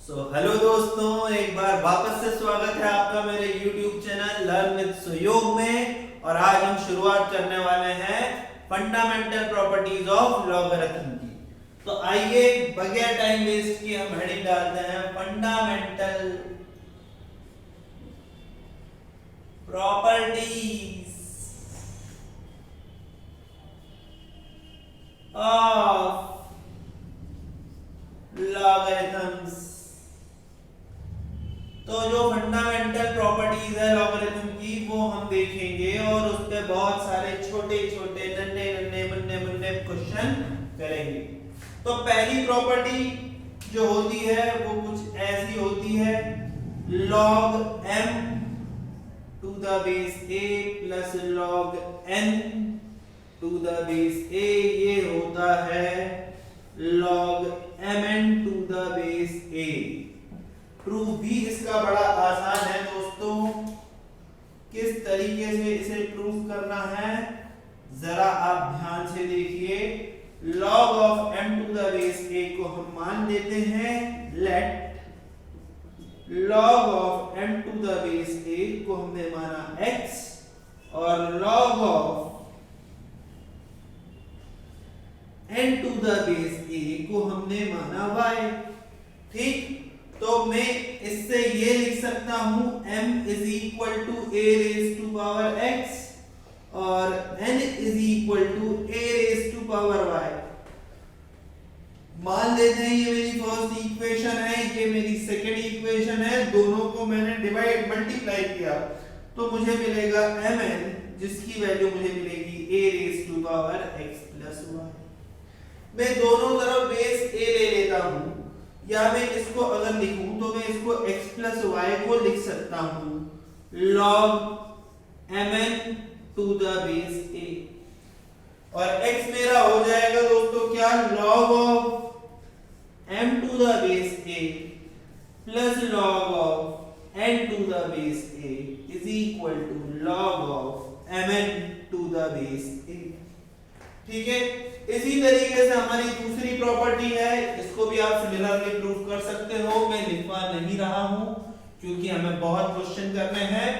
Hello दोस्तों, एक बार वापस से स्वागत है आपका मेरे YouTube चैनल लर्न विद सुयोग में। और आज हम शुरुआत करने वाले हैं फंडामेंटल प्रॉपर्टीज ऑफ लॉगरिथम की। तो आइए बगैर टाइम वेस्ट किए हम हेडिंग डालते हैं फंडामेंटल प्रॉपर्टीज ऑफ लॉगरिथम्स। तो जो फंडामेंटल प्रॉपर्टीज है लॉगरिथम की वो हम देखेंगे और उस पे बहुत सारे छोटे छोटे नन्हे नन्हे मुन्ने मुन्ने क्वेश्चन करेंगे। तो पहली प्रॉपर्टी जो होती है वो कुछ ऐसी होती है, log m to the base a plus log n to the base a, ये होता है log mn to the base a। Proof भी इसका बड़ा आसान है दोस्तों। किस तरीके से इसे प्रूफ करना है जरा आप ध्यान से देखिए। log of m to the base a को हम मान लेते हैं let log of m to the base a को हमने माना x और log of n to the base a को हमने माना y। ठीक, तो मैं इससे ये लिख सकता हूं m is equal to a raise to power x और n is equal to a raise to power y। मान लेते हैं ये मेरी फर्स्ट इक्वेशन है, ये मेरी सेकंड इक्वेशन है, दोनों को मैंने डिवाइड मल्टीप्लाई किया तो मुझे मिलेगा mn, जिसकी वैल्यू मुझे मिलेगी a raise to power x plus y। मैं दोनों तरफ बेस a ले लेता हूं, या मैं इसको अगर लिखूं तो मैं इसको x प्लस y को लिख सकता हूं log mn to the base a और x मेरा हो जाएगा दोस्तों क्या, log of m to the base a plus log of n to the base a is equal to log of mn to the base a। ठीक है, इसी तरीके से हमारी दूसरी प्रॉपर्टी है, इसको भी आप सिमिलरली प्रूफ कर सकते हो। मैं लिखवा नहीं रहा हूं क्योंकि हमें बहुत क्वेश्चन करने हैं।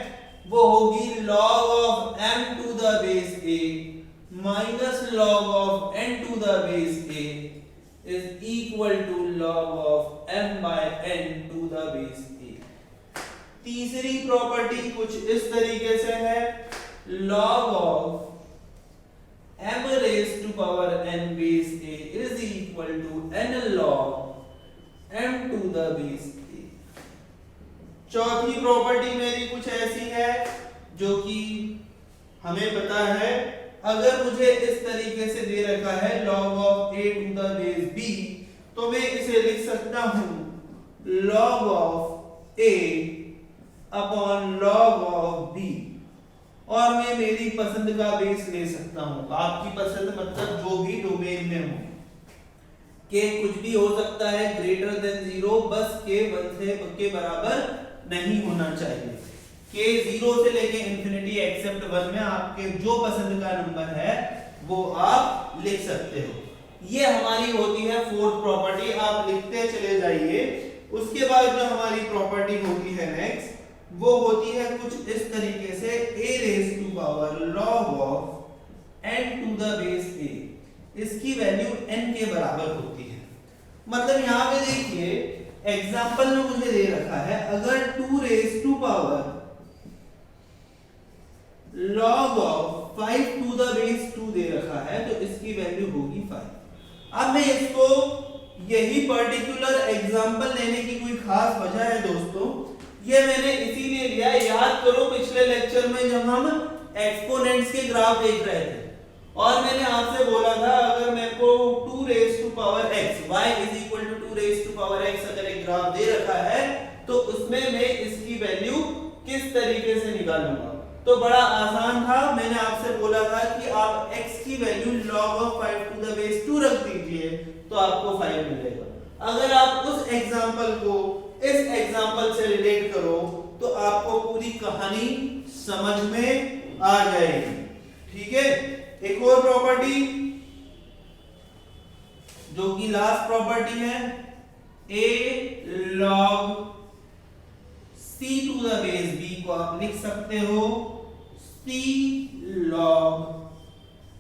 वो होगी log of m to the base a minus log of n to the base a is equal to log of m by n to the base a। तीसरी प्रॉपर्टी कुछ इस तरीके से है, log of m raised to power n base a is equal to n log m to the base a। चौथी property मेरी कुछ ऐसी है जो कि हमें पता है, अगर मुझे इस तरीके से दे रखा है log of a to the base b तो मैं इसे लिख सकता हूं log of a upon log of b और मैं मेरी पसंद का बेस ले सकता हूं। आपकी पसंद मतलब जो भी डोमेन में हो, के कुछ भी हो सकता है ग्रेटर देन 0, बस के 1 से के बराबर नहीं होना चाहिए। के 0 से लेके इंफिनिटी एक्सेप्ट 1 में आपके जो पसंद का नंबर है वो आप लिख सकते हो। ये हमारी होती है फोर्थ प्रॉपर्टी, आप लिखते चले जाइए। उसके बाद जो हमारी प्रॉपर्टी होती है नेक्स्ट, वो होती है कुछ इस तरीके से a raise to power log of n to the base a, इसकी वैल्यू n के बराबर होती है। मतलब यहाँ पे देखिए एग्जांपल में मुझे दे रखा है, अगर 2 raise to power log of 5 to the base 2 दे रखा है तो इसकी वैल्यू होगी 5। अब मैं इसको यही पर्टिकुलर एग्जांपल लेने की कोई खास वजह है दोस्तों, ये मैंने इसीलिए लिया, याद करो पिछले लेक्चर में जब हम एक्सपोनेंट्स के ग्राफ देख रहे थे और मैंने आपसे बोला था अगर मेरे को 2 raise to power x y is equal to 2 raise to power x अगर एक ग्राफ दे रखा है तो उसमें मैं इसकी वैल्यू किस तरीके से निकालूंगा। तो बड़ा आसान था, मैंने आपसे बोला था कि आप x की value log of 5 to the base 2 रख दीजिए तो आपको 5 मिलेगा। अगर आप उस एग्जांपल को इस एग्जांपल से रिलेट करो तो आपको पूरी कहानी समझ में आ जाएगी। ठीक है, एक और प्रॉपर्टी जो कि लास्ट प्रॉपर्टी है, a log c to the base b को आप लिख सकते हो c log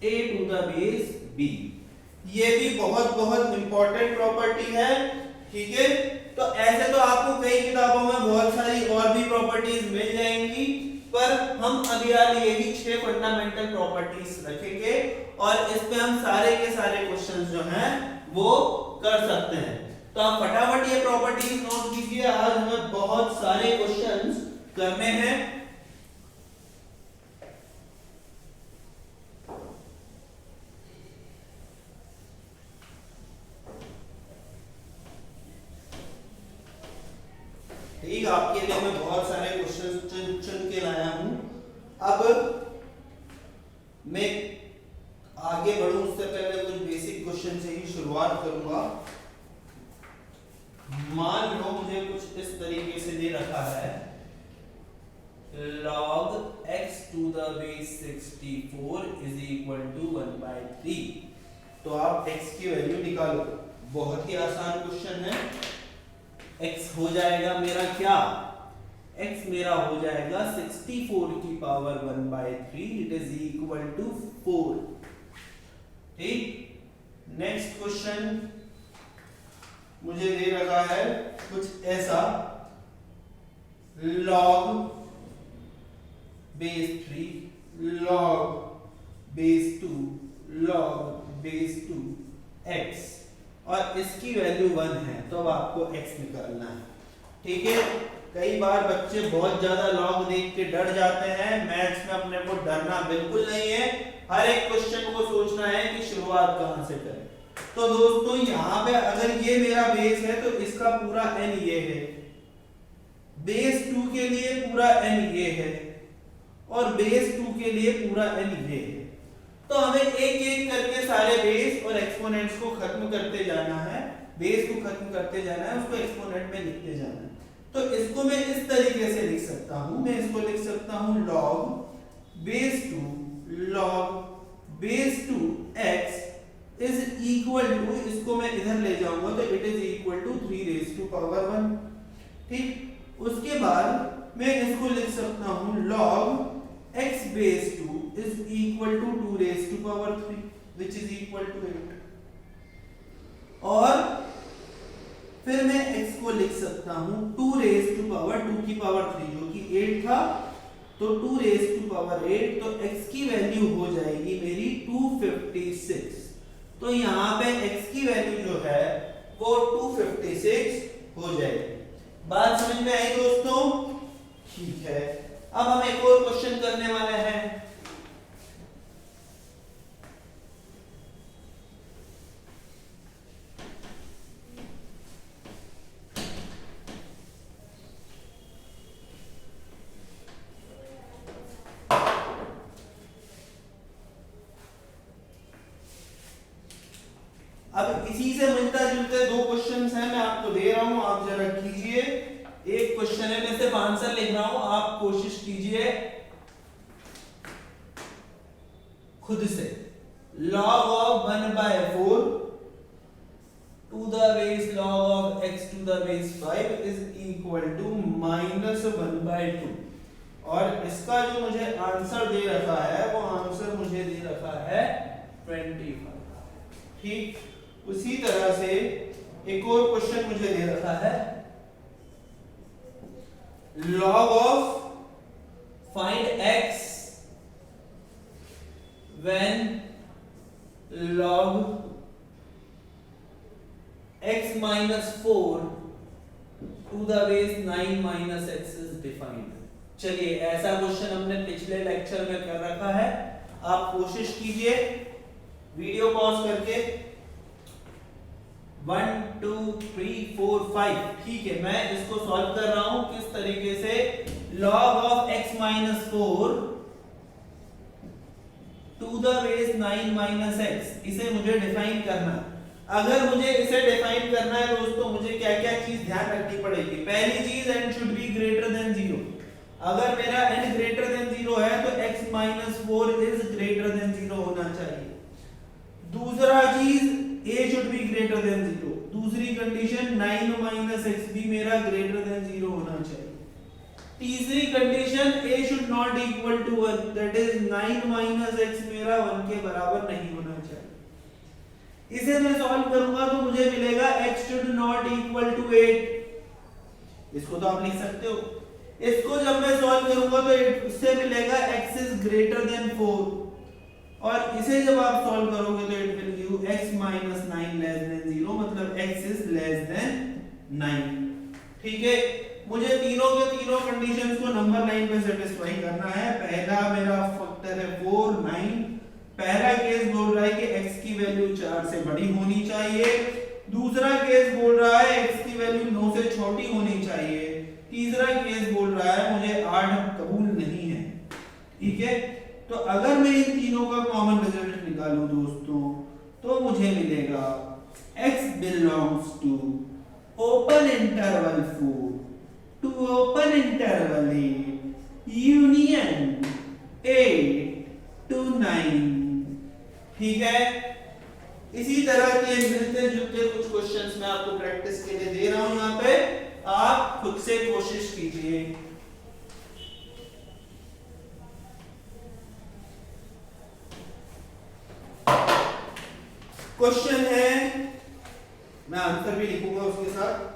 a to the base b। ये भी बहुत बहुत इंपॉर्टेंट प्रॉपर्टी है, ठीक है। तो ऐसे तो आपको कई किताबों में बहुत सारी और भी प्रॉपर्टीज मिल जाएंगी, पर हम अभी लिए ही 6 फंडामेंटल प्रॉपर्टीज रखेंगे और इस पे हम सारे के सारे क्वेश्चंस जो हैं वो कर सकते हैं। तो आप फटाफट ये प्रॉपर्टीज नोट कीजिए, आज हमें बहुत सारे क्वेश्चंस करने हैं। ठीक, आपके लिए मैं बहुत सारे क्वेश्चन चुन के लाया हूं। अब मैं आगे बढ़ूं उससे पहले कुछ बेसिक क्वेश्चन से ही शुरुआत करूंगा। मान लो मुझे कुछ इस तरीके से दे रखा है log x to the base 64 is equal to 1/3। तो आप x की वैल्यू निकालो, बहुत ही आसान क्वेश्चन है। x हो जाएगा मेरा क्या, x मेरा हो जाएगा 64 की power 1/3, it is equal to 4। ठीक, नेक्स्ट क्वेश्चन मुझे दे रखा है कुछ ऐसा log base 3 log base 2 log base 2 x और इसकी वैल्यू 1 है, तो अब आपको x निकालना है। ठीक है, कई बार बच्चे बहुत ज्यादा लॉग देख के डर जाते हैं। मैथ्स में अपने को डरना बिल्कुल नहीं है, हर एक क्वेश्चन को सोचना है कि शुरुआत कहां से करें। तो दोस्तों यहाँ पे अगर ये मेरा बेस है तो इसका पूरा n ये है, बेस 2 के लिए पूरा n ये है और बेस 2 के लिए पूरा n ये है। तो हमें एक एक करके सारे बेस और एक्सपोनेंट्स को खत्म करते जाना है, बेस को खत्म करते जाना है, उसको एक्सपोनेंट में लिखते जाना है। तो इसको मैं इस तरीके से लिख सकता हूं, मैं इसको लिख सकता हूं log base 2 log base 2 x is equal to, इसको मैं इधर ले जाऊंगा तो it is equal to 3 raise to power 1। ठीक, उसके बाद मैं इसको लिख सकता हूं log x base 2 is equal to 2 raised to power 3 which is equal to 8। और फिर मैं x को लिख सकता हूं 2 raised to power 2 की पावर 3 जो कि 8 था, तो 2 raised to power 8, तो x की वैल्यू हो जाएगी मेरी 256। तो यहाँ पे x की वैल्यू जो है वो 256 हो जाएगी। बात समझ में आई दोस्तों? ठीक है, अब हम एक और क्वेश्चन करने वाले हैं। अब इसी से मिलता जुलते दो क्वेश्चंस हैं, मैं आपको दे रहा हूं, आप जरा कीजिए। एक क्वेश्चन है, मैं सिर्फ आंसर लिख रहा हूं, आप कोशिश कीजिए खुद से। log of 1/4 to the base log of x to the base 5 is equal to -1/2। और इसका जो मुझे आंसर दे रखा है वो आंसर मुझे दे रखा है 25। ठीक, उसी तरह से एक और क्वेश्चन मुझे दे रखा है log of find x when log x minus 4 to the base 9 minus x is defined। चलिए, ऐसा क्वेश्चन हमने पिछले लेक्चर में कर रखा है, आप कोशिश कीजिए वीडियो पॉज करके। 1 2 3 4 5, ठीक है, मैं इसको सॉल्व कर रहा हूं किस तरीके से। log of x minus 4 to the base 9 minus x, इसे मुझे डिफाइन करना। अगर मुझे इसे डिफाइन करना है दोस्तों, मुझे क्या क्या चीज ध्यान रखनी पड़ेगी। पहली चीज, n should be greater than 0। अगर मेरा n ग्रेटर देन 0 है तो x minus 4 is greater than 0 होना चाहिए। दूसरा चीज, a should be greater than 0। दूसरी कंडीशन 9 माइनस एक्स भी मेरा ग्रेटर देन 0 होना चाहिए। तीसरी condition a should not equal to 1, that is 9 minus x मेरा 1 के बराबर नहीं होना चाहिए। इसे मैं सॉल्व करूंगा तो मुझे मिलेगा x should not equal to 8। इसको तो आप लिख सकते हो। इसको जब मैं सॉल्व करूंगा तो इससे मिलेगा x इज ग्रेटर देन 4, और इसे जब आप सॉल्व करोगे तो it will give x minus 9 less than 0, मतलब x इज लेस देन 9। ठीक है, मुझे तीनों के तीनों कंडीशंस को नंबर लाइन पे सेटिस्फाई करना है। पहला मेरा फैक्टर है 4 9। पहला केस बोल रहा है कि x की वैल्यू 4 से बड़ी होनी चाहिए। दूसरा केस बोल रहा है x की वैल्यू 9 से छोटी होनी चाहिए। तीसरा केस बोल रहा है मुझे 8 कबूल नहीं है। ठीक है, तो अगर मैं इन तीनों का कॉमन रिजल्ट निकालूं दोस्तों तो मुझे मिलेगा x belongs to open interval 4 to open interval 8 union 8 to 9। ठीक है, इसी तरह के मिलते जुलते कुछ क्वेश्चंस मैं आपको प्रैक्टिस के लिए दे रहा हूं। यहाँ पे आप खुद से कोशिश कीजिए। क्वेश्चन है, मैं आंसर भी लिखूंगा उसके साथ।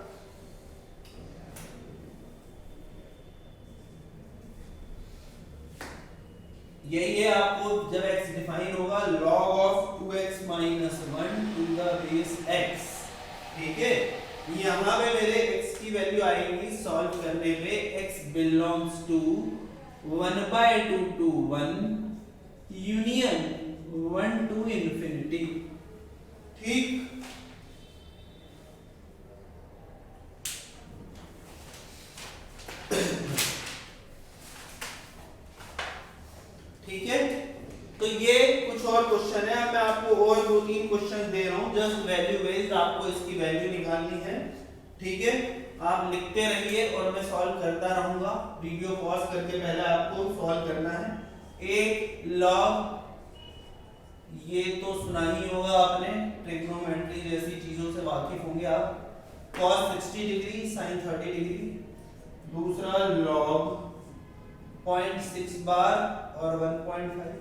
यही है, आपको जब x डिफाइन होगा log of 2x minus 1 to the base x। ठीक है, यहाँ पे मेरे x की वैल्यू आएगी सॉल्व करने पे x belongs to 1/2 to 1 union 1 to infinity। ठीक, ठीक है, तो ये कुछ और क्वेश्चन है। मैं आपको और 2-3 क्वेश्चन दे रहा हूं, जस्ट वैल्यू बेस्ड, आपको इसकी वैल्यू निकालनी है। ठीक है, आप लिखते रहिए और मैं सॉल्व करता रहूंगा। वीडियो पॉज करके पहले आपको सॉल्व करना है। एक लॉग, ये तो सुना ही होगा आपने, ट्रिग्नोमेट्री जैसी चीजों से वाकिफ होंगे आप। cos 60 degree sin 30 degree. दूसरा लॉग 0.6 बार और 1.5।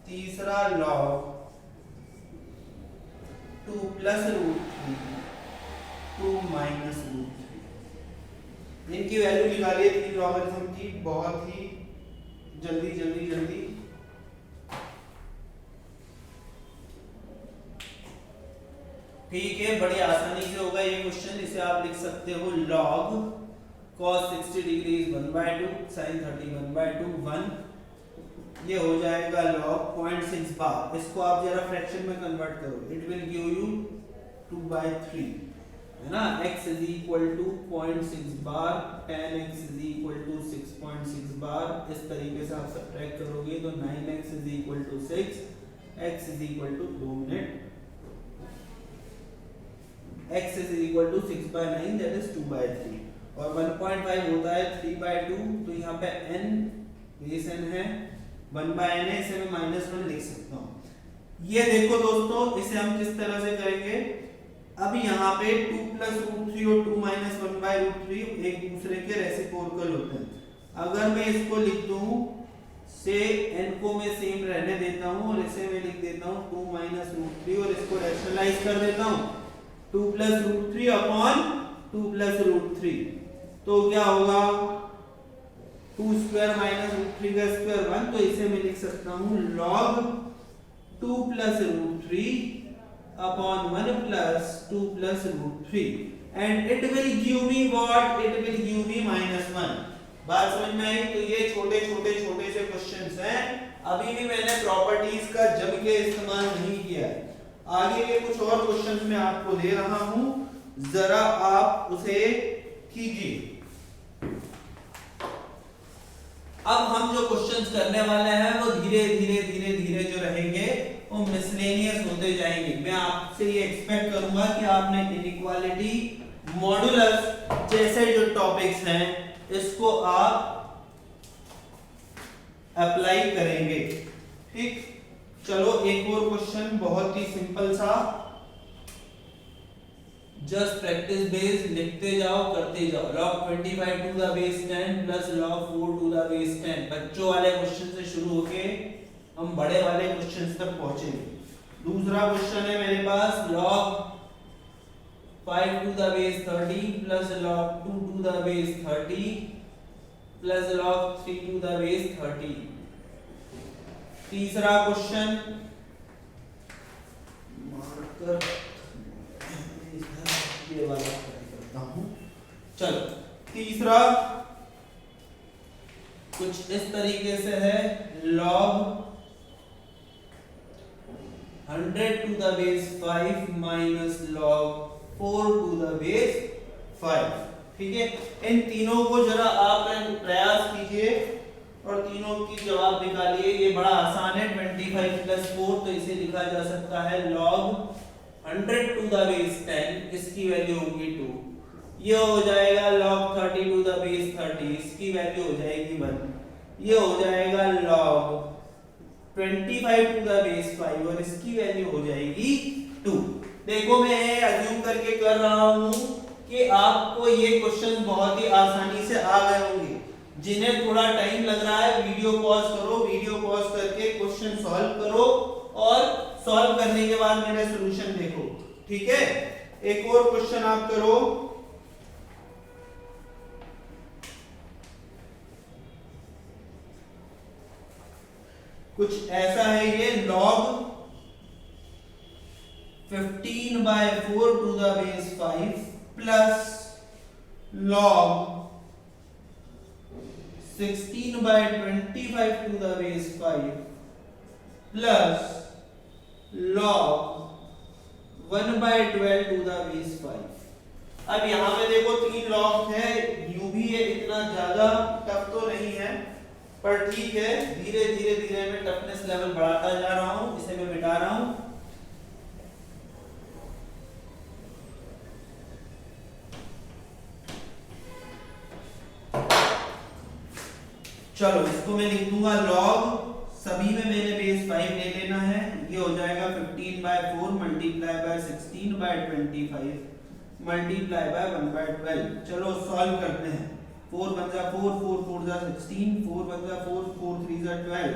तीसरा लॉग 2 प्लस √3 2 माइनस √3। इनकी वैल्यू निकालिए तीन लॉगरिथम की, बहुत ही जल्दी जल्दी जल्दी। ठीक है, बड़ी आसानी से होगा ये क्वेश्चन। इसे आप लिख सकते हो log cos 60 डिग्री 1/2 sin 30 1/2 1। ये हो जाएगा log 0.6 बार। इसको आप जरा फ्रैक्शन में कन्वर्ट करो, इट विल गिव यू 2/3, है ना। x is equal to 0.6 bar, tan x is equal to 6.6 bar. इस तरीके से आप सब्ट्रैक्ट करोगे तो 9x is equal to 6, x is equal to 2 minute, x is equal to 6/9 that is 2/3, और 1.5 होता है 3/2। तो यहाँ पे n बेस n है, 1/n है, इसे मैं -1 लिख सकता हूँ। ये देखो दोस्तों, इसे हम किस तरह से करेंगे। अब यहाँ पे 2 प्लस √3 और 2 माइनस 1/√3 एक दूसरे के रेसिप्रोकल होते हैं। अगर मैं इसको लिख दूँ से n को मैं सेम रहने देता हूँ और इसे मैं लिख देता हूँ 2 माइनस √3 और इसको रैशनलाइज कर देता हूँ 2 प्लस √3 अपॉन 2 प्लस √3। तो क्या होगा 2 स्क्वायर माइनस √3 का स्क्वायर 1। तो इसे मैं लिख सकता हूँ log 2 plus √3 upon 1 plus 2 plus √3 and it will give me what, it will give me -1। बात समझ में आई। तो ये छोटे छोटे छोटे से क्वेश्चंस हैं, अभी भी मैंने प्रॉपर्टीज का जम के इस्तेमाल नहीं किया है। आगे के कुछ और क्वेश्चन मैं आपको दे रहा हूं, जरा आप उसे कीजिए। अब हम जो क्वेश्चंस करने वाले हैं वो धीरे धीरे धीरे धीरे जो रहेंगे वो मिसलेनियस होते जाएंगे। मैं आपसे ये एक्सपेक्ट करूंगा कि आपने इनइक्वालिटी, मॉडुलस जैसे जो टॉपिक्स हैं इसको आप अप्लाई करेंगे। ठीक, चलो एक और क्वेश्चन बहुत ही सिंपल सा। जस्ट प्रैक्टिस बेस लिखते जाओ करते जाओ। log 25 to the base 10 plus log 4 to the base 10। बच्चों वाले क्वेश्चन से शुरू होके हम बड़े वाले क्वेश्चंस तक पहुंचेंगे। दूसरा क्वेश्चन है मेरे पास log 5 to the base 30 plus log 2 to the base 30 plus log 3 to the base 30। तीसरा क्वेश्चन मार्कर ये वाला करता हूं। चलो तीसरा कुछ इस तरीके से है log 100 to the base 5 minus log 4 to the base 5। ठीक है, इन तीनों को जरा आप प्रयास कीजिए और तीनों की जवाब निकालिए। ये बड़ा आसान है। 25 प्लस 4 तो इसे लिखा जा सकता है log 100 टू द बेस 10, इसकी वैल्यू होगी 2। ये हो जाएगा log 30 टू द बेस 30, इसकी वैल्यू हो जाएगी 1। ये हो जाएगा log 25 टू द बेस 5 और इसकी वैल्यू हो जाएगी 2। देखो मैं अज्यूम करके कर रहा हूं कि आपको ये क्वेश्चन बहुत ही आसानी से आ गए होंगे। जिन्हें थोड़ा टाइम लग रहा है वीडियो पॉज करो, वीडियो पॉज करके क्वेश्चन सॉल्व करो और सॉल्व करने के बाद मेरा सॉल्यूशन देखो। ठीक है, एक और क्वेश्चन आप करो। कुछ ऐसा है ये log 15/4 to the base 5 plus log 16/25 to the base 5 plus log 1/12 to the base 5। अब यहां पे देखो 3 log है, यूं भी ये इतना ज्यादा टफ तो नहीं है, पर ठीक है, धीरे धीरे धीरे मैं टफनेस लेवल बढ़ाता जा रहा हूं। इसे मैं मिटा रहा हूं। चलो इसको मैं लिख दूंगा log, सभी में मैंने बेस 5 ले लेना है। ये हो जाएगा 15/4 मल्टीप्लाई बाय 16/25 मल्टीप्लाई बाय 1/12। चलो सॉल्व करते हैं। 4 1 जा 4, 4 4 जा 16, 4 1 जा 4, 4 3 जा 12,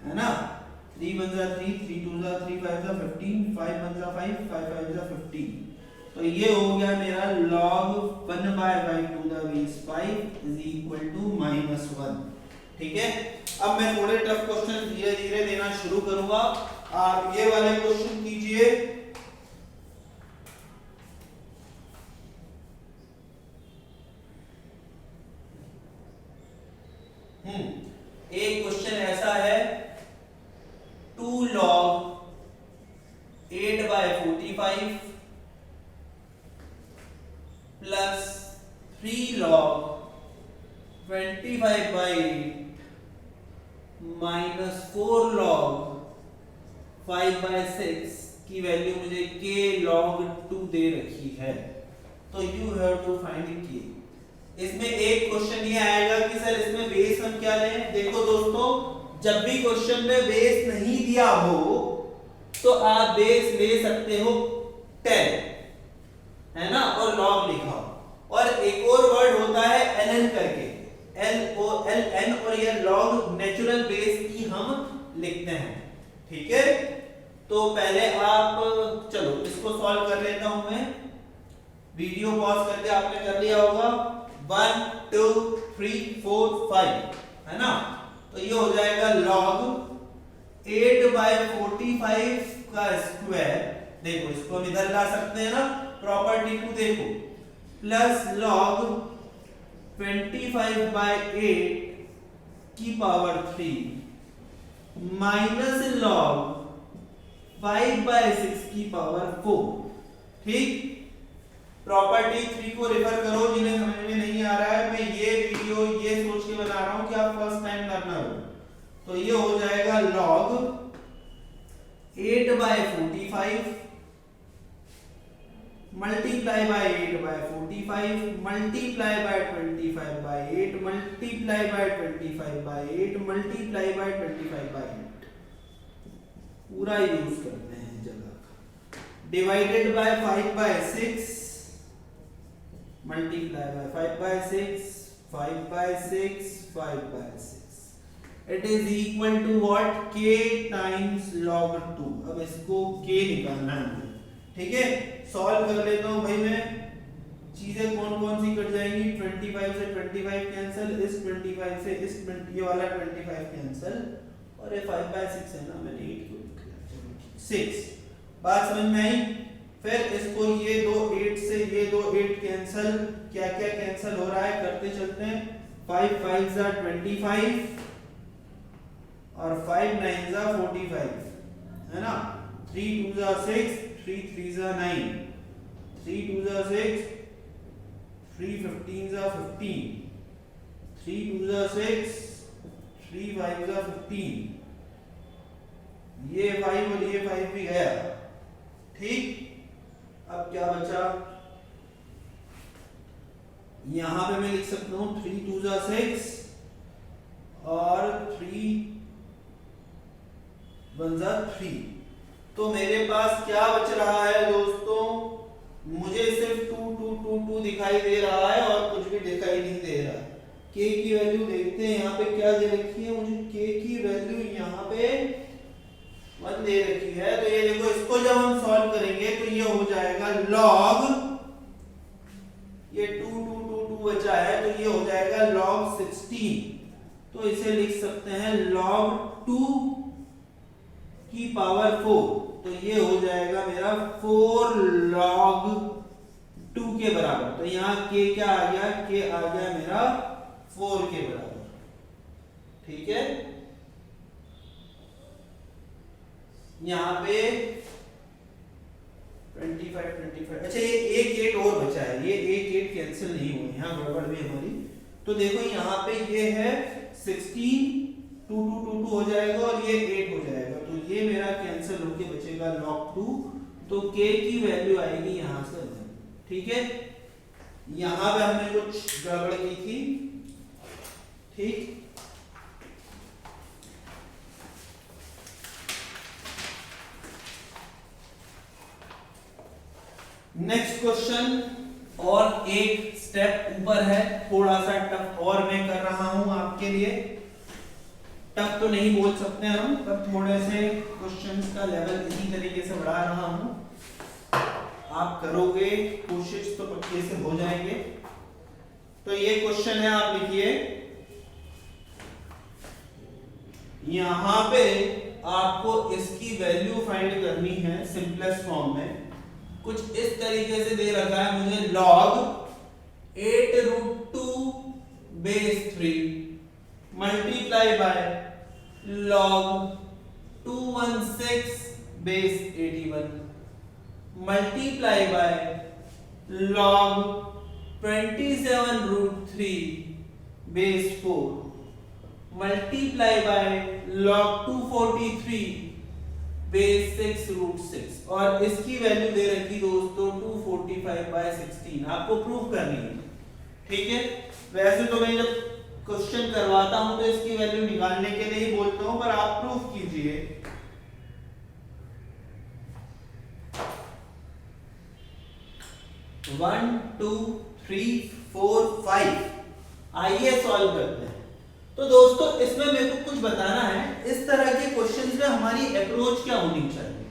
है ना। 3 1 जा 3, 3 2 जा 3, 5 जा 15, 5 1 जा 5, 5 5 जा 15। तो ये हो गया मेरा log 1/5 to the base 5 is equal to -1। ठीक है, अब मैं थोड़े टफ क्वेश्चन धीरे धीरे देना शुरू करूंगा। आप ये वाले क्वेश्चन कीजिए। एक क्वेश्चन ऐसा है 2 log 8/45 plus 3 log 25/8 minus 4 log 5/6 की वैल्यू मुझे k log 2 दे रखी है। तो you have to find k। इसमें एक क्वेश्चन ये आएगा कि सर इसमें बेस हम क्या लें। देखो दोस्तों, जब भी क्वेश्चन में बेस नहीं दिया हो तो आप बेस ले सकते हो 10, है ना, और log लिखा हो। और एक और वर्ड होता है ln करके, LOLN, और ये log नेचुरल बेस की हम लिखते हैं। ठीक है, तो पहले आप चलो इसको सॉल्व कर लेता हूं मैं। वीडियो पॉज करके आपने कर लिया होगा। 1 2 3 4 5, है ना। तो ये हो जाएगा log 8/45 का स्क्वायर। देखो इसको हम इधर ला सकते हैं ना, प्रॉपर्टी 2 देखो, प्लस log 25/8 की पावर 3 माइनस log 5/6 की पावर 4। ठीक, प्रॉपर्टी 3 को रेफर करो जिन्हें समझ में नहीं आ रहा है। मैं ये वीडियो ये सोच के बना रहा हूं कि आप फर्स्ट टाइम करना हो। तो ये हो जाएगा log 8/45 multiply by 8/45 multiply by 25/8 multiply by 25/8 multiply by 25/8 पूरा यूज करते हैं जगह, divided by 5/6 multiply by 5 by 6, 5 by 6, 5 by 6. It is equal to what? K times log 2. अब इसको K निकालना है मुझे, ठीक है। सॉल्व कर लेता हूँ भाई मैं। चीजें कौन कौन सी कट जाएंगी? 25 से 25 कैंसिल, इस 25 से इस 20 ये वाला 25 कैंसिल, और ये 5 by 6 है ना, मैंने 8 क्यों लिख लिया? चलो 6। बात समझ में आई? फिर इसको ये दो 8 से ये दो 8 कैंसिल, क्या क्या कैंसिल हो रहा है करते चलते हैं। 5 5 जा 25 और 5 9 जा 45, है ना। 3 2 जा 6, 3 3 जा 9, 3 2 जा 6, 3 15 जा 15, 3 2 जा 6, 3 5 जा 15, ये 5 और ये 5 भी गया, ठीक। अब क्या बचा? यहां पे मैं लिख सकता हूं 3 2 जा 6 और 3 1 जा 3। तो मेरे पास क्या बच रहा है दोस्तों? मुझे सिर्फ 2 2 2 2 दिखाई दे रहा है और कुछ भी दिखाई नहीं दे रहा। k की वैल्यू देखते हैं यहाँ पे क्या दे रखी है मुझे। k की वैल्यू यहाँ पे 1 दे रखी है। तो ये देखो, इसको जब हम सॉल्व करेंगे तो ये हो जाएगा log, ये 2 2 2 2 बचा है तो ये हो जाएगा log 16। तो इसे लिख सकते हैं log 2 की पावर 4। तो ये हो जाएगा मेरा 4 log 2 के बराबर। तो यहाँ k क्या आ गया? k आ गया मेरा 4 के बराबर, ठीक है। यहाँ पे 25 अच्छा, ये एक 8 और बचा है, ये एक 8 कैंसिल नहीं हुए, यहाँ गड़बड़ भी हमारी। तो देखो यहाँ पे ये है 16, 2 2 2 2 हो जाएगा और ये 8 हो जाएगा। तो ये मेरा कैंसिल होके बचेगा log 2। तो k की वैल्यू आएगी यहाँ से 1, ठीक है। यहाँ पे हमने कुछ गड़बड़ की थी, ठीक। नेक्स्ट क्वेश्चन और एक स्टेप ऊपर है, थोड़ा सा टफ और मैं कर रहा हूं आपके लिए। टफ तो नहीं बोल सकते हम, पर थोड़े से क्वेश्चंस का लेवल इसी तरीके से बढ़ा रहा हूं। आप करोगे कोशिश तो पक्के से हो जाएंगे। तो ये क्वेश्चन है, आप लिखिए। यहां पे आपको इसकी वैल्यू फाइंड करनी है सिंपलेस्ट फॉर्म में। कुछ इस तरीके से दे रखा है मुझे, log 8√2 base 3 multiply by log 216 base 81 multiply by log 27√3 base 4 multiply by log 243 base 6√6 और इसकी वैल्यू दे रखी दोस्तों 245/16। आपको प्रूफ करनी है, ठीक है। वैसे तो मैं जब क्वेश्चन करवाता हूं तो इसकी वैल्यू निकालने के लिए ही बोलता हूं, पर आप प्रूफ कीजिए। वन 2 3 4 5 आइए सॉल्व करते हैं। तो दोस्तों इसमें मेरे को कुछ बताना है, इस तरह के क्वेश्चंस में हमारी अप्रोच क्या होनी चाहिए।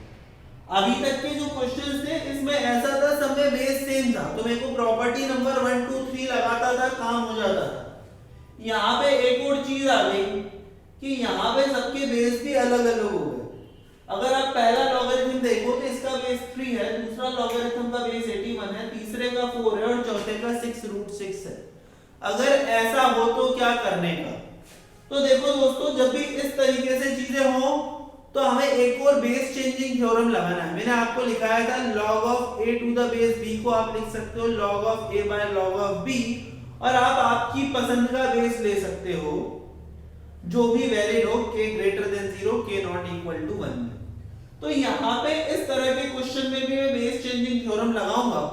अभी तक के जो क्वेश्चंस थे इसमें ऐसा था, सब में बेस सेम था, तो मेरे को प्रॉपर्टी नंबर 1 2 3 लगाता था, काम हो जाता था। यहाँ पे एक और चीज आ गई कि यहाँ पे सबके बेस भी अलग अलग हो गए। अगर आप पहला लॉगरिथम देखो तो इसका बेस 3 है, दूसरा लॉगरिथम का बेस 81 है, तीसरे का 4 है और चौथे का 6√6 है। अगर ऐसा हो तो क्या करने का? तो देखो दोस्तों, जब भी इस तरीके से चीजें हो तो हमें एक और बेस चेंजिंग थ्योरम लगाना है। मैंने आपको लिखाया था log of a to the base b को आप लिख सकते हो log of a by log of b, और आप आपकी पसंद का बेस ले सकते हो जो भी वैलिड हो, k greater than 0, k not equal to 1। तो यहाँ पे इस तरह के क्वेश्चन में भी मैं बेस चेंजिंग थ्योरम लगाऊंगा।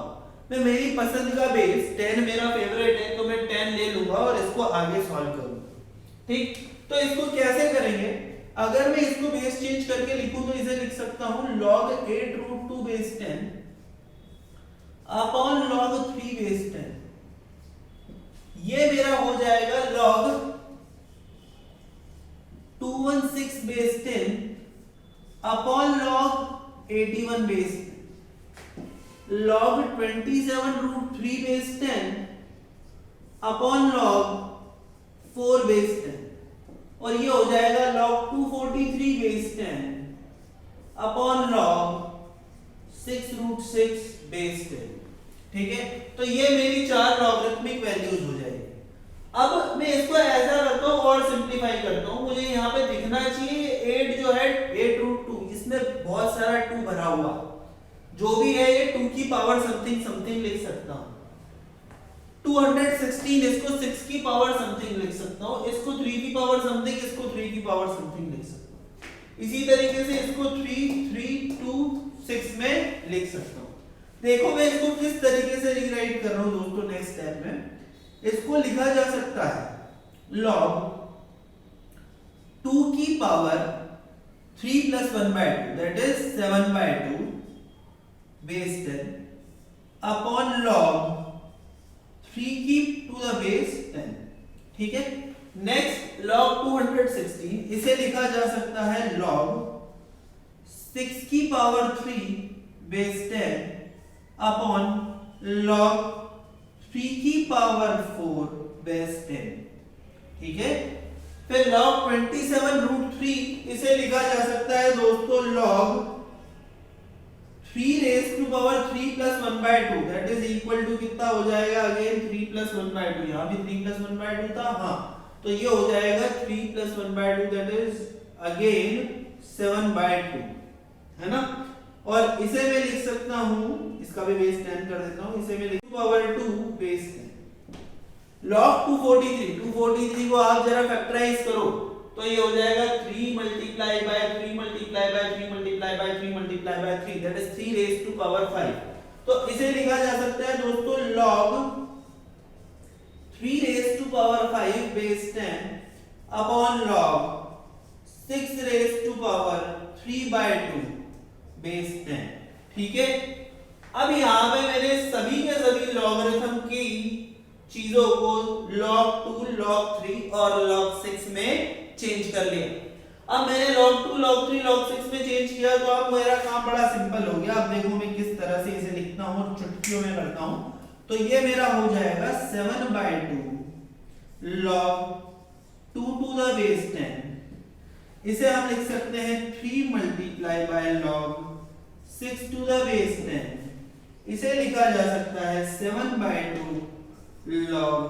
मैं मेरी पसंद का बेस 10 मेरा फेवरेट है तो मैं 10 ले लूंगा और इसको आगे सॉल्व करूंगा, ठीक। तो इसको कैसे करेंगे? अगर मैं इसको बेस चेंज करके लिखूं तो इसे लिख सकता हूं log 8√2 base 10 upon log 3 base 10। ये मेरा हो जाएगा log 216 base 10 upon log 81 base 10, log 27 root 3 base 10 upon log 4 base 10, और ये हो जाएगा log 243 base 10 upon log 6 root 6 base 10। ठीक है, तो ये मेरी 4 लॉगरिथमिक वैल्यूज हो जाएगी। अब मैं इसको ऐसा करता हूँ और सिंपलीफाई करता हूँ, मुझे यहाँ पे दिखना चाहिए 8 जो है 8 रूट 2, इसमें बहुत सारा 2 भरा हुआ, जो भी है ये 2 की पावर समथिंग समथिंग लिख सकता हूँ। 216 इसको 6 की पावर समथिंग लिख सकता हूँ, इसको 3 की पावर समथिंग, इसको 3 की पावर समथिंग लिख सकता हूँ। इसी तरीके से इसको 3 3 2 6 में लिख सकता हूँ। देखो मैं इसको किस तरीके से रीराइट कर रहा हूँ दोस्तों। नेक्स्ट स्टेप में इसको लिखा जा सकता है log 2 की power 3 plus 1 by 2 that is 7 by 2 base 10 upon log 3 की to the base 10। ठीक है, नेक्स्ट log 216 इसे लिखा जा सकता है log 6 की पावर 3 base 10 अपॉन log 3 की पावर 4 बेस 10। ठीक है, फिर log 27 रूट 3 इसे लिखा जा सकता है दोस्तों log 3 raise to power 3 plus 1 by 2 that is equal to कितना हो जाएगा अगेन 3 प्लस 1 बाय 2, यहाँ भी 3 प्लस 1 बाय 2 था, हाँ, तो ये हो जाएगा 3 plus 1 by 2 that is again 7 by 2, है ना। और इसे मैं लिख सकता हूं, इसका भी बेस 10 कर देता हूं, इसे मैं लिख पावर 2 बेस 10 log 243 को आप जरा फैक्टराइज करो तो ये हो जाएगा 3 multiply by 3 multiply by 3 multiply by 3 multiply by 3 that is 3 raise to power 5। तो इसे लिखा जा सकता है दोस्तों log 3 raise to power 5 base 10 upon log 6 raise to power 3 by 2 base 10। ठीक है, अब यहाँ पे मैंने सभी के सभी लॉगरिथम की चीजों को log 2 log 3 और log 6 में चेंज कर लिया। अब मैंने log 2 log 3 log 6 में चेंज किया तो अब मेरा काम बड़ा सिंपल हो गया। अब देखो मैं किस तरह से इसे लिखता हूँ और चुटकियों में करता हूँ। तो ये मेरा हो जाएगा 7 by 2 log 2 to the base 10। इसे हम लिख सकते हैं 3 multiply by log 6 to the base 10। इसे लिखा जा सकता है 7 by 2 log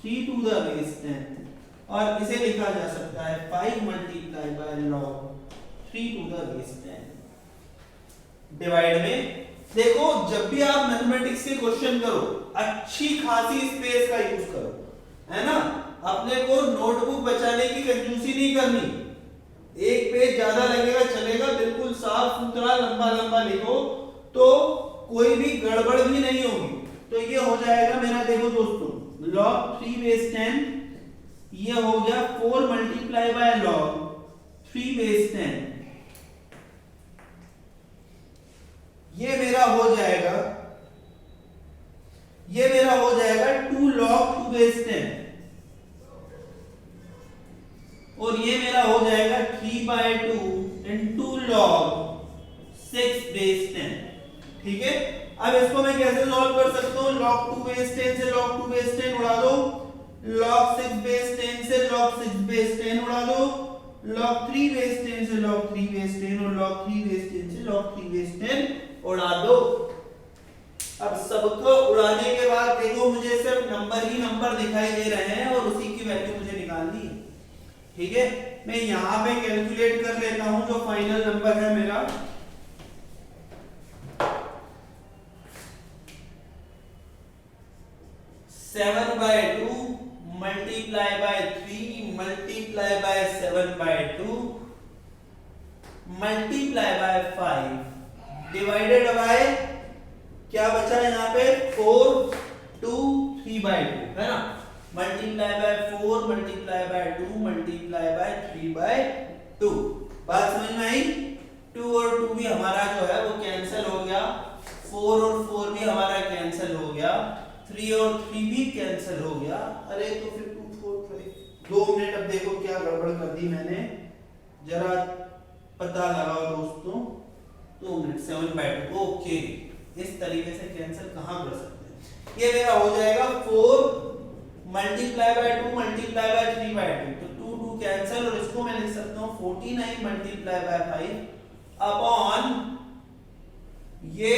3 to the base 10 और इसे लिखा जा सकता है 5 multiply by log 3 to the base 10। Divide में देखो जब भी आप मैथमेटिक्स के क्वेश्चन करो अच्छी खासी स्पेस का यूज करो, है ना। अपने को नोटबुक बचाने की कंजूसी नहीं करनी, एक पेज ज्यादा लगेगा चलेगा, बिल्कुल साफ सुथरा लंबा लंबा लिखो तो कोई भी गड़बड़ भी नहीं होगी। तो ये हो जाएगा मेरा, देखो दोस्तों log 3 बेस 10 ये हो गया 4 मल्टीप्लाई बाय log 3 बेस 10। ये मेरा हो जाएगा 2 log 2 बेस 10 और ये मेरा हो जाएगा 3 by 2 into log 6 बेस 10। ठीक है, अब इसको मैं कैसे सॉल्व कर सकता हूँ। log 2 बेस 10 से log 2 बेस 10 उड़ा दो, log 6 बेस 10 से log 6 बेस 10 उड़ा दो, log 3 बेस 10 से log 3 बेस 10 और log 3 बेस 10 से log 3 बेस 10 उड़ा दो। अब सबको उड़ाने के बाद देखो मुझे सिर्फ नंबर ही नंबर दिखाई दे रहे हैं और उसी की वैल्यू मुझे निकालनी है। ठीक है, मैं यहां पे कैलकुलेट कर लेता हूं जो फाइनल नंबर है मेरा। Seven by 2 multiply by 3 multiply by 7 by 2 multiply by 5 divided by क्या बचा यहाँ पे 4 2 3 बाय 2, है ना। Multiply by 4 multiply by 2 multiply by 3 by 2। बात समझ में आई। 2 और 2 भी हमारा जो है वो कैंसिल हो गया, 4 और 4 भी हमारा कैंसिल हो गया, 3 और 3 भी कैंसिल हो गया। अरे तो फिर 2 4 5 2 मिनट। अब देखो क्या गड़बड़ कर दी मैंने, जरा पता लगाओ दोस्तों। 2 मिनट 7/2। ओके, इस तरीके से कैंसिल कहां कर सकते हैं? ये मेरा हो जाएगा 4 मल्टीप्लाई बाय 2 मल्टीप्लाई बाय 3/2, तो 2 2 कैंसिल, और इसको मैं लिख सकता हूं 49 मल्टीप्लाई बाय 5 अपॉन, ये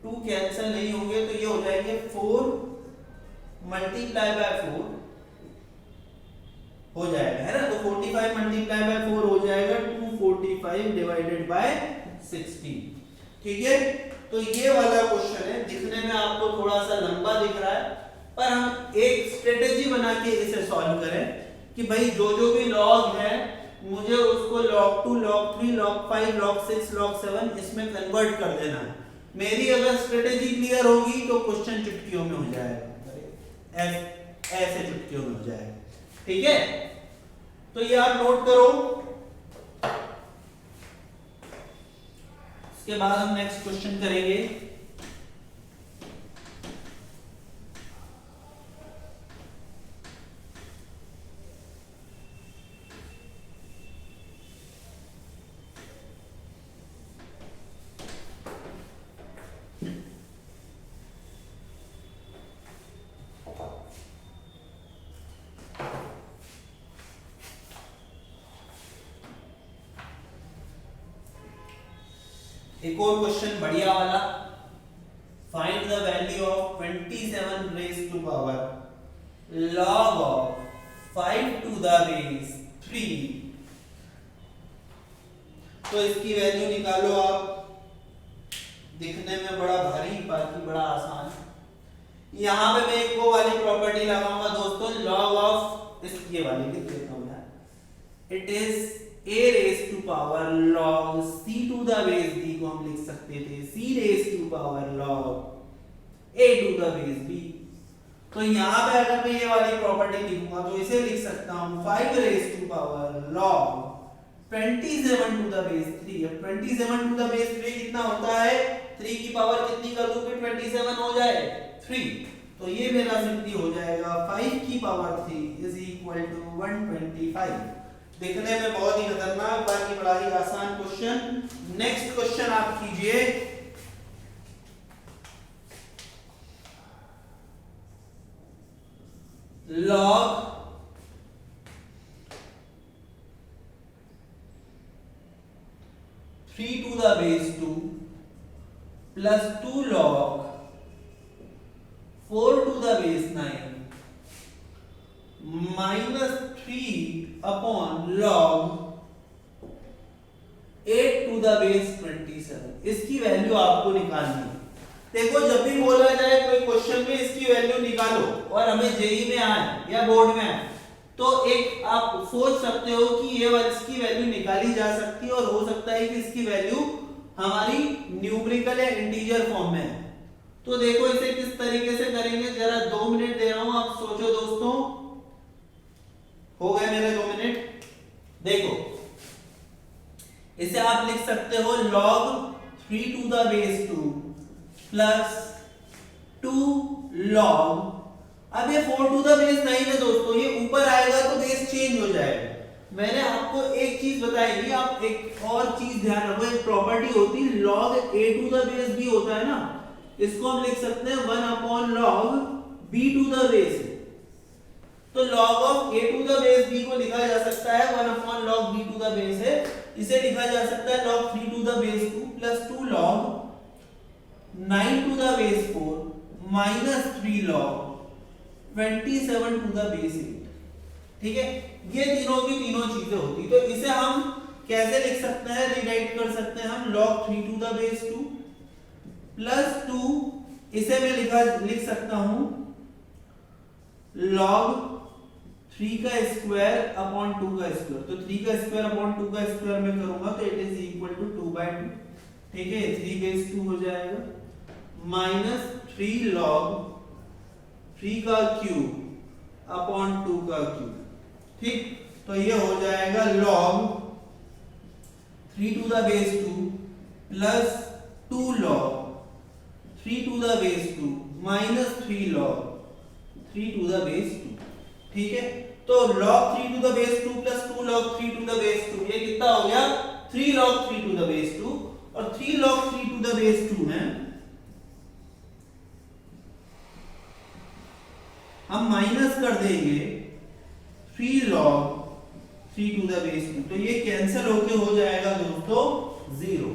2 कैंसिल नहीं होंगे तो ये हो जाएंगे 4 मल्टीप्लाई बाय 4 हो जाएगा, है ना। तो 45 मल्टीप्लाई बाय 4 हो जाएगा 245 डिवाइडेड बाय 60। ठीक है, तो ये वाला क्वेश्चन है, दिखने में आपको थोड़ा सा लंबा दिख रहा है, पर हम एक स्ट्रेटेजी बना के इसे सॉल्व करें कि भाई जो भी लॉग है मुझे उसको log 2 log 3 log 5 log 6 log 7 इसमें कन्वर्ट कर देना है। मेरी अगर स्ट्रेटेजी क्लियर होगी तो क्वेश्चन चुटकियों में हो जाएगा, ऐसे चुटकियों में हो जाएगा। ठीक है, तो ये आप नोट करो। इसके बाद हम नेक्स्ट क्वेश्चन करेंगे। एक और क्वेश्चन बढ़िया वाला, find the value of 27 raise to power log of 5 to the base 3। तो इसकी वैल्यू निकालो आप। दिखने में बड़ा भारी, बाकी बड़ा आसान। यहां पे मैं एक वो वाली प्रॉपर्टी लगाऊंगा दोस्तों, log ऑफ, इस ये वाली लिख देता हूं यार, it is a raised to power log c to the base b को हम लिख सकते थे c raised to power log a to the base b। तो यहां पे अगर मैं ये वाली प्रॉपर्टी लिखूंगा तो इसे लिख सकता हूं 5 raised to power log 27 to the base 3। अब 27 to the base 3 कितना होता है? 3 की पावर कितनी कर दूं कि 27 हो जाए? 3। तो ये मेरा सिंपली हो जाएगा 5 की पावर 3 इज इक्वल टू 125। देखने में बहुत ही खतरनाक, बाकी बड़ा ही आसान क्वेश्चन। नेक्स्ट क्वेश्चन आप कीजिए। log 3 to the base 2 plus 2 log 4 to the base 9 minus 3 upon log 8 to the base 27। इसकी वैल्यू आपको निकालनी है। देखो, जब भी बोला जाए कोई क्वेश्चन में इसकी वैल्यू निकालो और हमें जेई में आए या बोर्ड में आए, तो एक आप सोच सकते हो कि ये इसकी वैल्यू निकाली जा सकती है, और हो सकता है कि इसकी वैल्यू हमारी न्यूमेरिकल या इंटीजर फॉर्म में है। तो देखो इसे किस तरीके से करेंगे, जरा 2 मिनट दे रहा हूं, आप सोचो दोस्तों। हो गए मेरे 2 मिनट। देखो, इसे आप लिख सकते हो log 3 to the base 2 plus 2 log, अब ये 4 to the base 9 है दोस्तों, ये ऊपर आएगा तो बेस चेंज हो जाएगा। मैंने आपको एक चीज बताई थी, आप एक और चीज ध्यान रखो, एक प्रॉपर्टी होती है log a to the base b होता है ना, इसको हम लिख सकते हैं 1 upon log b to the base। तो log of a to the base b को लिखा जा सकता है 1 upon log b to the base है, इसे लिखा जा सकता है log 3 to the base 2 plus 2 log 9 to the base 4 minus 3 log 27 to the base 8। ठीक है, ये तीनों की तीनों चीजें होती। तो इसे हम कैसे लिख सकते हैं, रिराइट कर सकते हैं हम log 3 to the base 2 plus 2, इसे मैं लिख सकता हूं log 3 का स्क्वायर अपॉन 2 का स्क्वायर। तो 3 का स्क्वायर अपॉन 2 का स्क्वायर में करूंगा तो इट इज इक्वल टू 2/2। ठीक है, 3 बेस 2 हो जाएगा माइनस 3 log 3 का क्यूब अपॉन 2 का क्यूब। ठीक, तो ये हो जाएगा log 3 to the base 2 plus 2 log 3 to the base 2 minus 3 log 3 to the base 2। ठीक है, तो log 3 to the base 2 plus 2 log 3 to the base 2, ये कितना हो गया 3 log 3 टू द बेस 2, और 3 log 3 टू द बेस 2 में हम माइनस कर देंगे 3 log 3 टू द बेस 2, तो ये कैंसिल होके हो जाएगा दोस्तों 0।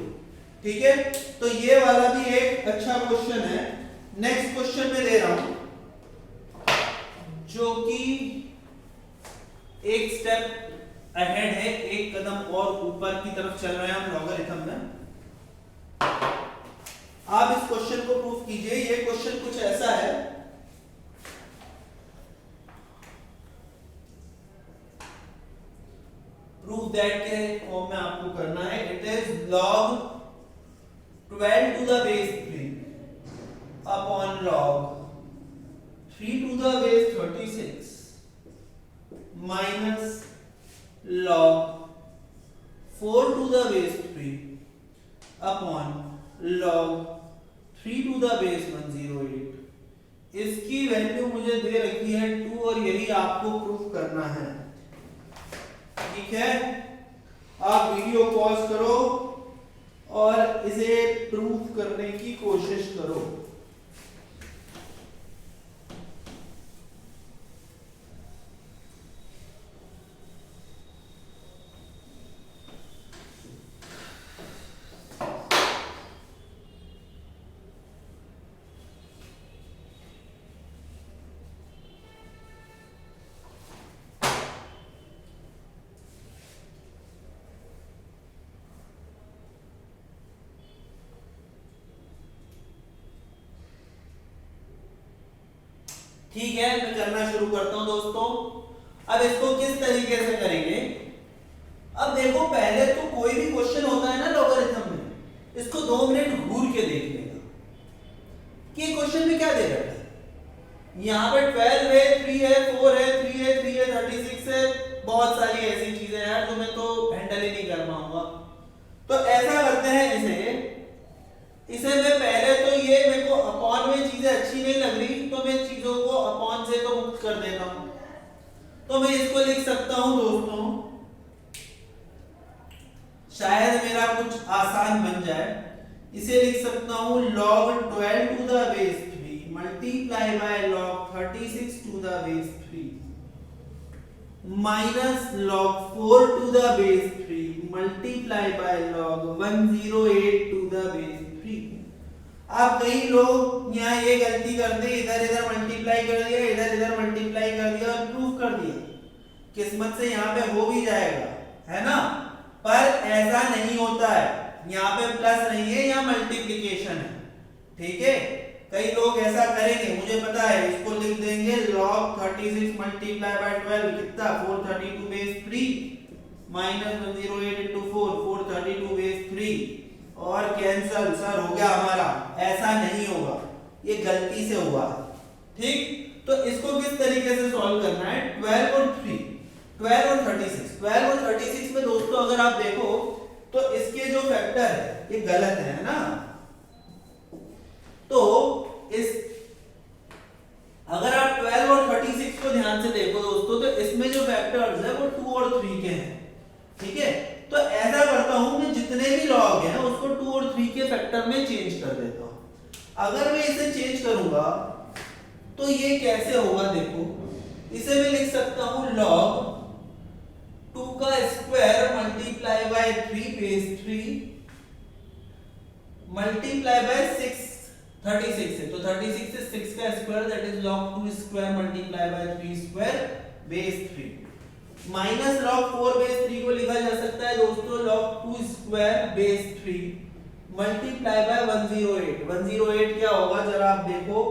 ठीक है, तो ये वाला भी एक अच्छा क्वेश्चन है। नेक्स्ट क्वेश्चन में दे रहा हूं जो कि एक स्टेप अहेड है, एक कदम और ऊपर की तरफ चल रहे हैं हम लॉगरिथम में। आप इस क्वेश्चन को प्रूफ कीजिए। ये क्वेश्चन कुछ ऐसा है, प्रूफ दैट के फॉर्म में आपको करना है। It is log 12 to the base 3 upon log 3 to the base 36 minus log 4 to the base 3 upon log 3 to the base 108। इसकी वैल्यू मुझे दे रखी है 2 और यही आपको प्रूफ करना है। ठीक है, आप वीडियो पॉज करो और इसे प्रूफ करने की कोशिश करो। ठीक है, मैं करना शुरू करता हूं दोस्तों। अब इसको किस तरीके से करेंगे? अब देखो, पहले तो कोई भी क्वेश्चन होता है ना लॉगरिथम में, इसको 2 मिनट घूर के देख लेगा कि क्वेश्चन में क्या दे रखा है। यहाँ पे 12 है, 3 है, 4 है, 3 है, 3 है, 36 है, बहुत सारी ऐसी चीजें हैं जो मैं तो हैंडल ही नहीं कर पाऊंगा। तो ऐसा करते हैं, इसे मैं पहले तो ये मेरे को अपॉन में चीजें अच्छी नहीं लग रही, तो मैं चीजों को अपॉन से तो मुक्त कर देता हूं। तो मैं इसको लिख सकता हूं दोस्तों, शायद मेरा कुछ आसान बन जाए। इसे लिख सकता हूं log 12 to the base 3 multiply by log 36 to the base 3 minus log 4 to the base 3 multiply by log 108 to the base 3। अब कई लोग यहाँ ये गलती करते, इधर इधर मल्टीप्लाई कर दिया, इधर इधर मल्टीप्लाई कर दिया और प्रूफ कर दिया। किस्मत से यहाँ पे हो भी जाएगा, है ना, पर ऐसा नहीं होता है। यहाँ पे प्लस नहीं है, यहाँ मल्टीप्लिकेशन है। ठीक है, कई लोग ऐसा करेंगे, मुझे पता है। इसको लिख देंगे log 36 मल्टीप्लाई बाय 12 कितना 432 बेस 3 माइनस 108 into 4 432 बेस 3 और कैंसल। सर हो गया हमारा। ऐसा नहीं होगा, ये गलती से हुआ। ठीक, तो इसको किस तरीके से सॉल्व करना है? 12 और 3, 12 और 36, 12 और 36 में दोस्तों अगर आप देखो तो इसके जो फैक्टर है ये गलत है ना। तो इस अगर आप 12 और 36 को ध्यान से देखो दोस्तों, तो इसमें जो फैक्टर्स है वो 2 और 3 के हैं। ठीक है, तो ऐसा करता हूं मैं, जितने भी लॉग हैं उसको 2 और 3 के फैक्टर में चेंज कर देता हूं। अगर मैं इसे चेंज करूंगा तो ये कैसे होगा? देखो, इसे मैं लिख सकता हूं log 2 का square multiply by 3 base 3 multiply bye 6 36 है, तो 36 से 6 का square, that is log 2 square multiply by 3 square base 3 minus log 4 base 3 को लिखा जा सकता है दोस्तों log 2 square base 3 multiply bye 108। 108 क्या होगा जरा आप देखो,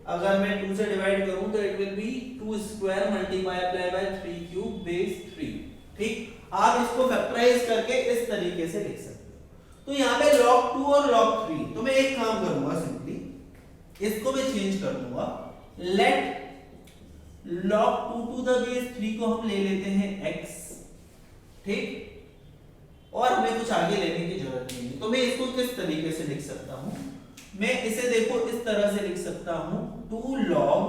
अगर मैं 2 से डिवाइड करूं तो it will B 2 square multiply by 3 cube base 3। ठीक, आप इसको फैक्टराइज करके इस तरीके से लिख सकते हो। तो यहाँ पे log 2 और log 3, तो मैं एक काम करूंगा, सिंपली इसको मैं चेंज कर दूंगा। Let log 2 to the base 3 को हम ले लेते हैं x। ठीक, और हमें कुछ आगे लेने की जरूरत नहीं है। तो मैं इसको किस तरीके से लिख सकता हूं? मैं इसे देखो इस तरह से लिख सकता हूं 2 log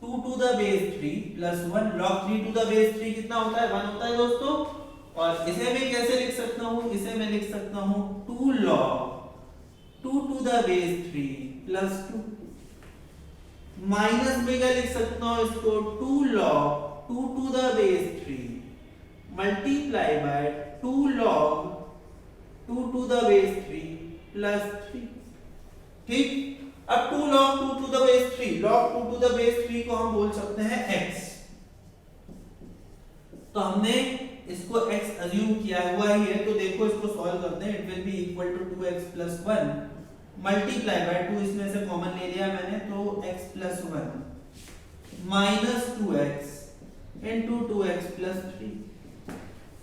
2 to the base 3 plus 1 log 3 to the base 3 कितना होता है 1 होता है दोस्तों। और इसे मैं कैसे लिख सकता हूं, इसे मैं लिख सकता हूं 2 log 2 to the base 3 plus 2 minus में क्या लिख सकता हूं इसको 2 log 2 to the base 3 multiply by 2 log 2 to the base 3 plus 3। ठीक, अब 2 log 2 to the base 3 log 2 to the base 3 को हम बोल सकते हैं x। तो हमने इसको x अज्यूम किया हुआ ही है, तो देखो इसको सॉल्व करते हैं। It will be equal to 2x plus 1 multiply by 2 इसमें से कॉमन ले लिया मैंने, तो x plus 1 minus 2x into 2x plus 3।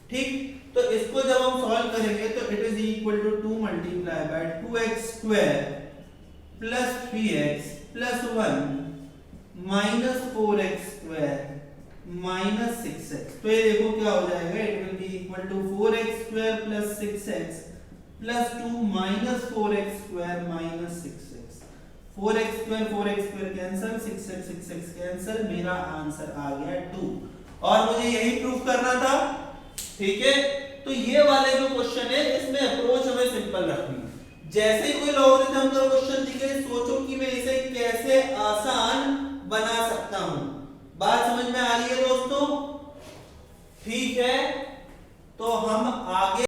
ठीक, तो इसको जब हम सॉल्व करेंगे तो it is equal to 2 multiply by 2x square plus 3x plus 1 minus 4x square minus 6x। तो ये देखो क्या हो जाएगा, it will be equal to 4x square plus 6x plus 2 minus 4x square minus 6x। 4x square cancel, 6x cancel, मेरा answer आ गया 2। और मुझे यही प्रूफ करना था। ठीक है, तो ये वाले जो क्वेश्चन है इसमें अप्रोच हमें सिंपल रखनी है। जैसे ही कोई लॉगरिथम का क्वेश्चन दिखे सोचो कि मैं इसे कैसे आसान बना सकता हूं। बात समझ में आ रही है दोस्तों? ठीक है, तो हम आगे